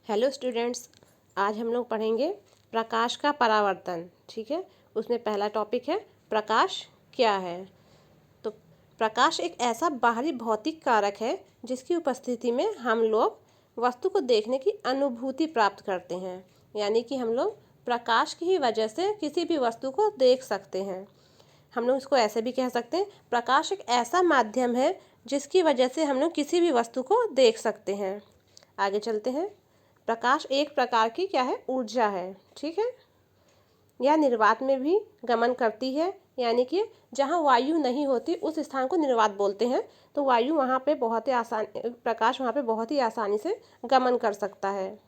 Hello students, आज हम लोग पढ़ेंगे प्रकाश का परावर्तन। ठीक है, उसमें पहला टॉपिक है प्रकाश क्या है। तो प्रकाश एक ऐसा बाहरी भौतिक कारक है जिसकी उपस्थिति में हम लोग वस्तु को देखने की अनुभूति प्राप्त करते हैं। यानी कि हम लोग प्रकाश की ही वजह से किसी भी वस्तु को देख सकते हैं। हम लोग इसको ऐसे भी कह सकते हैं, प्रकाश एक ऐसा माध्यम है जिसकी वजह से हम लोग किसी भी वस्तु को देख सकते हैं। आगे चलते हैं। प्रकाश एक प्रकार की क्या है, ऊर्जा है। ठीक है, यह निर्वात में भी गमन करती है। यानी कि जहाँ वायु नहीं होती उस स्थान को निर्वात बोलते हैं। तो वायु वहाँ पे बहुत ही आसान, प्रकाश वहाँ पे बहुत ही आसानी से गमन कर सकता है।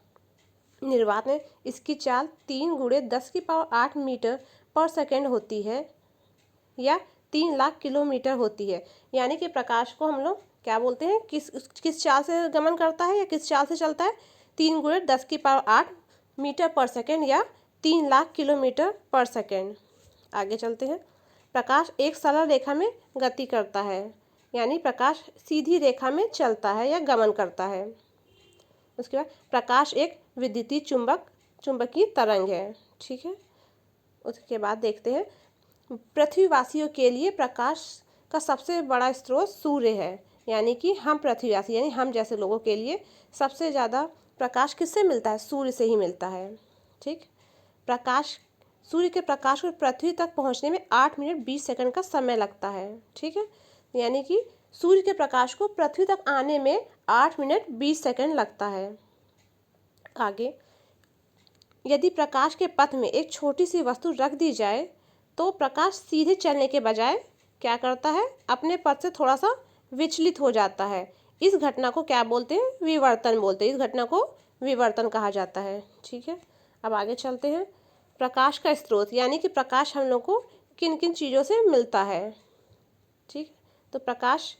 निर्वात में इसकी चाल 3 × 10⁸ मीटर पर सेकेंड होती है या 3 लाख किलोमीटर होती है। यानी कि प्रकाश को हम लोग क्या बोलते हैं, किस चाल से गमन करता है या किस चाल से चलता है, 3 × 10⁸ मीटर पर सेकेंड या 3 लाख किलोमीटर पर सेकेंड। आगे चलते हैं। प्रकाश एक सरल रेखा में गति करता है। यानी प्रकाश सीधी रेखा में चलता है या गमन करता है। उसके बाद प्रकाश एक विद्युतीय चुंबकीय तरंग है। ठीक है, उसके बाद देखते हैं पृथ्वीवासियों के लिए प्रकाश का सबसे बड़ा स्रोत सूर्य है। यानी कि हम पृथ्वीवासी यानी हम जैसे लोगों के लिए सबसे ज़्यादा प्रकाश किससे मिलता है, सूर्य से ही मिलता है। ठीक, सूर्य के प्रकाश को पृथ्वी तक पहुंचने में 8 मिनट 20 सेकंड का समय लगता है। ठीक है, यानी कि सूर्य के प्रकाश को पृथ्वी तक आने में 8 मिनट 20 सेकंड लगता है। आगे, यदि प्रकाश के पथ में एक छोटी सी वस्तु रख दी जाए तो प्रकाश सीधे चलने के बजाय क्या करता है, अपने पथ से थोड़ा सा विचलित हो जाता है। इस घटना को क्या बोलते हैं, विवर्तन बोलते हैं। इस घटना को विवर्तन कहा जाता है। ठीक है, अब आगे चलते हैं। प्रकाश का स्रोत, यानी कि प्रकाश हम लोग को किन किन चीज़ों से मिलता है। ठीक, तो प्रकाश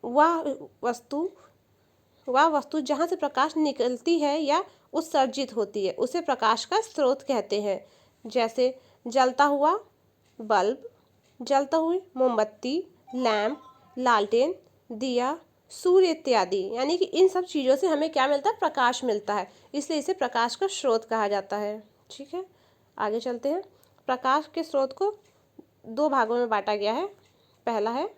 वह वस्तु जहाँ से प्रकाश निकलती है या उत्सर्जित होती है उसे प्रकाश का स्रोत कहते हैं। जैसे जलता हुआ बल्ब, जलता हुई मोमबत्ती, लैंप, लालटेन, दिया, सूर्य इत्यादि। यानी कि इन सब चीज़ों से हमें क्या मिलता है, प्रकाश मिलता है। इसलिए इसे प्रकाश का स्रोत कहा जाता है। ठीक है, आगे चलते हैं। प्रकाश के स्रोत को 2 भागों में बांटा गया है। पहला है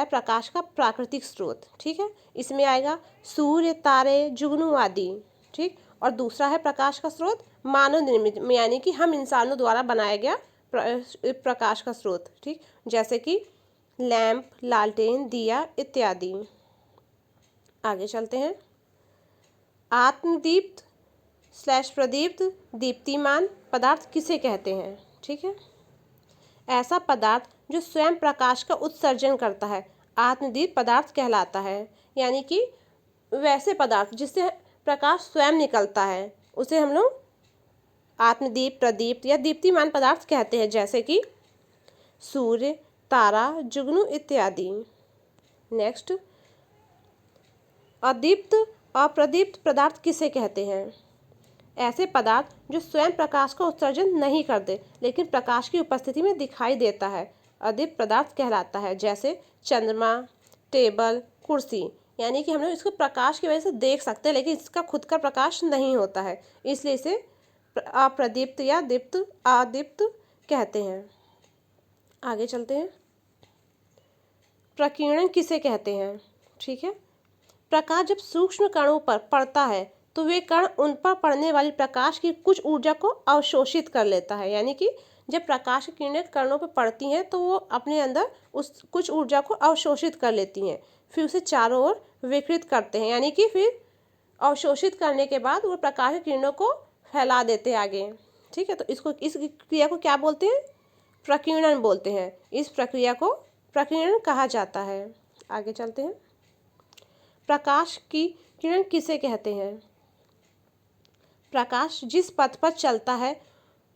प्रकाश का प्राकृतिक स्रोत। ठीक है, इसमें आएगा सूर्य, तारे, जुगनू आदि। ठीक, और दूसरा है प्रकाश का स्रोत मानव निर्मित, यानी कि हम इंसानों द्वारा बनाया गया प्रकाश का स्रोत। ठीक, जैसे कि लैंप, लालटेन, दिया इत्यादि। आगे चलते हैं। आत्मदीप्त / प्रदीप्त दीप्तिमान पदार्थ किसे कहते हैं। ठीक है, ऐसा पदार्थ जो स्वयं प्रकाश का उत्सर्जन करता है आत्मदीप्त पदार्थ कहलाता है। यानी कि वैसे पदार्थ जिससे प्रकाश स्वयं निकलता है उसे हम लोग आत्मदीप्त, प्रदीप्त या दीप्तिमान पदार्थ कहते हैं। जैसे कि सूर्य, तारा, जुगनू इत्यादि। नेक्स्ट, अदीप्त अप्रदीप्त पदार्थ किसे कहते हैं। ऐसे पदार्थ जो स्वयं प्रकाश का उत्सर्जन नहीं करते लेकिन प्रकाश की उपस्थिति में दिखाई देता है अदीप्त पदार्थ कहलाता है। जैसे चंद्रमा, टेबल, कुर्सी। यानी कि हम लोग इसको प्रकाश की वजह से देख सकते हैं लेकिन इसका खुद का प्रकाश नहीं होता है, इसलिए इसे अप्रदीप्त या अदीप्त कहते हैं। आगे चलते हैं। प्रकीर्णन किसे कहते हैं। ठीक है, प्रकाश जब सूक्ष्म कणों पर पड़ता है तो वे कण उन पर पड़ने वाली प्रकाश की कुछ ऊर्जा को अवशोषित कर लेता है। यानी कि जब प्रकाश की किरणें कणों पर पड़ती हैं तो वो अपने अंदर उस कुछ ऊर्जा को अवशोषित कर लेती हैं, फिर उसे चारों ओर विकृत करते हैं। यानी कि फिर अवशोषित करने के बाद वो प्रकाश की किरणों को फैला देते हैं आगे। ठीक है, तो इस क्रिया को क्या बोलते हैं, प्रकीर्णन बोलते हैं। इस प्रक्रिया को प्रकीर्णन कहा जाता है। आगे चलते हैं। प्रकाश की किरण किसे कहते हैं। प्रकाश जिस पथ पर चलता है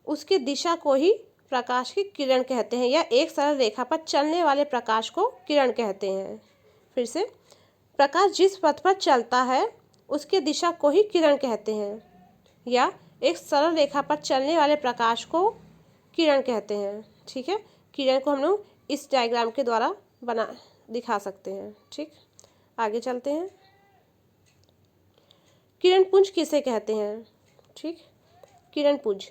उसकी दिशा को ही प्रकाश की किरण कहते हैं या एक सरल रेखा पर चलने वाले प्रकाश को किरण कहते हैं। फिर से, प्रकाश जिस पथ पर चलता है उसकी दिशा को ही किरण कहते हैं या एक सरल रेखा पर चलने वाले प्रकाश को किरण कहते हैं। ठीक है, किरण को हम लोग इस डायग्राम के द्वारा दिखा सकते हैं। ठीक, आगे चलते हैं। पुंज किसे कहते हैं? ठीक, किरण पुंज।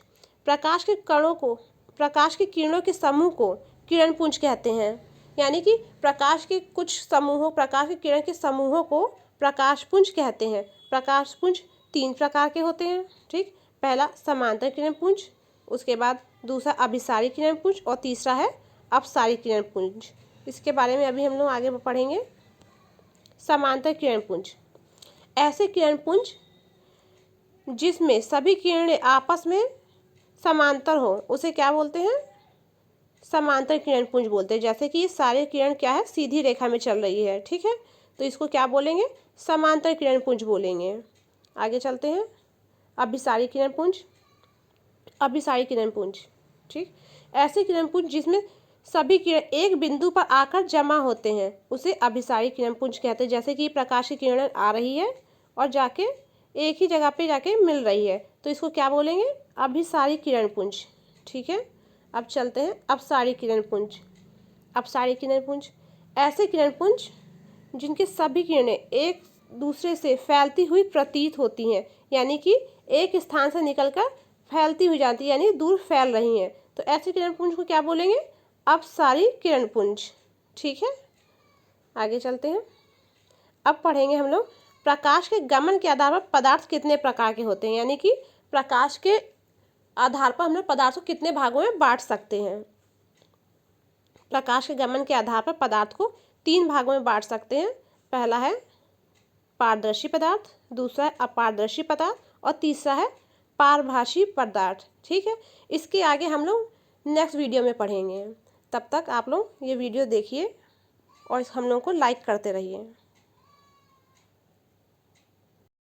प्रकाश के कणों को, प्रकाश की किरणों के समूह को किरण पुंज कहते हैं। यानी कि प्रकाश के कुछ समूहों, प्रकाश की किरण के समूहों को प्रकाश पुंज कहते हैं। प्रकाश पुंज 3 प्रकार के होते हैं। ठीक, पहला समांतर किरण पुंज, उसके बाद दूसरा अभिसारी किरण पुंज और तीसरा है अपसारी किरण पुंज। इसके बारे में अभी हम लोग आगे पढ़ेंगे। समांतर किरण पुंज, ऐसे किरण पुंज जिसमें सभी किरणें आपस में समांतर हो उसे क्या बोलते हैं? समांतर किरण पुंज बोलते हैं। जैसे कि ये सारे किरण क्या है, सीधी रेखा में चल रही है। ठीक है, तो इसको क्या बोलेंगे? समांतर किरण पुंज बोलेंगे। आगे चलते हैं। अभिसारी किरण पुंज, अभिसारी किरण पुंज। ठीक, ऐसे किरण पुंज जिसमें सभी किरण एक बिंदु पर आकर जमा होते हैं उसे अभिसारी किरण पुंज कहते हैं। जैसे कि प्रकाश की किरण आ रही है और जाके एक ही जगह पे जाके मिल रही है, तो इसको क्या बोलेंगे? अभिसारी किरण पुंज। ठीक है, अब चलते हैं अपसारी किरण पुंज। अपसारी किरण पुंज, ऐसे किरण पुंज जिनके सभी किरणें एक दूसरे से फैलती हुई प्रतीत होती हैं, यानी कि एक स्थान से निकलकर फैलती हुई जाती है, यानी दूर फैल रही हैं, तो ऐसे किरण पुंज को क्या बोलेंगे? अपसारी किरण पुंज। ठीक है, आगे चलते हैं। अब पढ़ेंगे हम लोग प्रकाश के गमन के आधार पर पदार्थ कितने प्रकार के होते हैं। यानी कि प्रकाश के आधार पर हम लोग पदार्थ को कितने भागों में बांट सकते हैं। प्रकाश के गमन के आधार पर पदार्थ को 3 भागों में बांट सकते हैं। पहला है पारदर्शी पदार्थ, दूसरा है अपारदर्शी पदार्थ और तीसरा है पारभासी पदार्थ। ठीक है, इसके आगे हम लोग नेक्स्ट वीडियो में पढ़ेंगे। तब तक आप लोग ये वीडियो देखिए और हम लोग को लाइक करते रहिए।